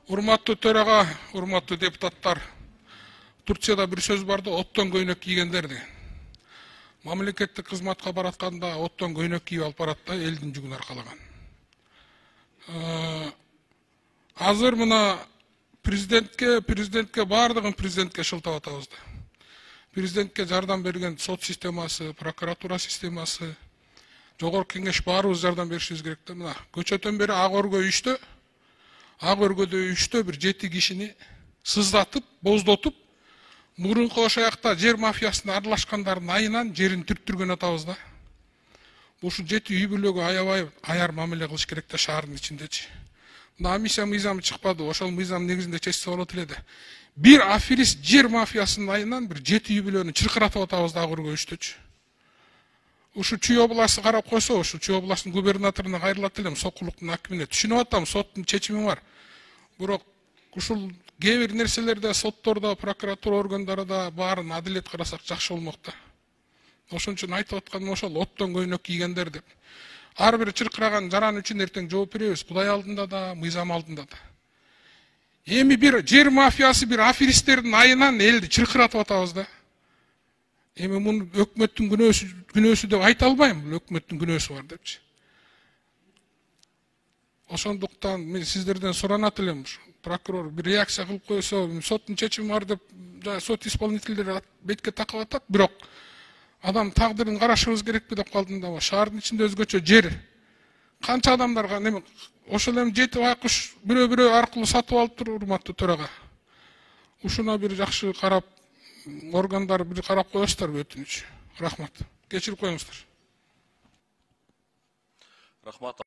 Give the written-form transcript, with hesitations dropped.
Урматтуу төрага, урматтуу депутаттар, Турцияда бир сөз бар да, оттон көйнөк кийгендер деген. Мамлекеттик кызматка баратканда оттон көйнөк кийип алып барат да, элдин жүгүн аркалаган. Азыр мына президентке бардыгын президентке шылтап атабыз да. Президентке жардам берген сот системасы, прокуратура системасы, жогорку кеңеш баарыбыз жардам беришибиз керек да. Мына көчөтөн бери ак өргөдө үчтө бир 7 кишини сыздатып, боздотуп, мурунку ошоякта жер мафиясына аралашкандардын айынан жерин түрттүргөн атабыз да. Ушу 7 үй бүлөгө аябай аяр мамиле кылыш керек да шаардын ичиндечи. Мына мыйзам чыкпады, ошол мыйзам негизинде чечсе болот эле да. Бир аферист жер мафиясынын айынан бир 7 үй бүлөнү чыркыратып атабыз да ак өргө үчтөчү. Ушу Чүй областы карап койсо, ушу Чүй областынын губернаторуна кайрылат элем, сокулуктун акимине. Түшүнүп атам, соттун чечими бар. Бирок ушул кээ бир нерселерде соттордо, прокуратура органдарында баарын адилет карасак жакшы болмок да. Ошон үчүн айтып атканым ошол, оттон көйнөк кийгендер деп. Ар бир чыркыраган жаран үчүн эртең жооп беребиз, Кудай алдында да, мыйзам алдында да. Эми бир жер мафиясы, бир аферисттердин айынан элди чыркыратып атабыз да. Эми муну өкмөттүн күнөөсү деп айта албайм, бул өкмөттүн күнөөсү бар депчи. Ошондуктан мен сиздерден суранат элем, прокурор бир реакция кылып койсо, соттун чечими бар деп сот исполнительдери бетке такап атат, бирок адам тагдырын карашыбыз керекпи деп калдым да. Шаардын ичинде өзгөчө жер канча адамдарга неме ошол эми жети байкуш бирөө аркылуу сатып алып туруп, урматтуу төрага. Ушуна бир жакшы карап, органдар бир карап коесуздарбы өтүнүч. Рахмат. Кечирип коюңуздар. Рахмат.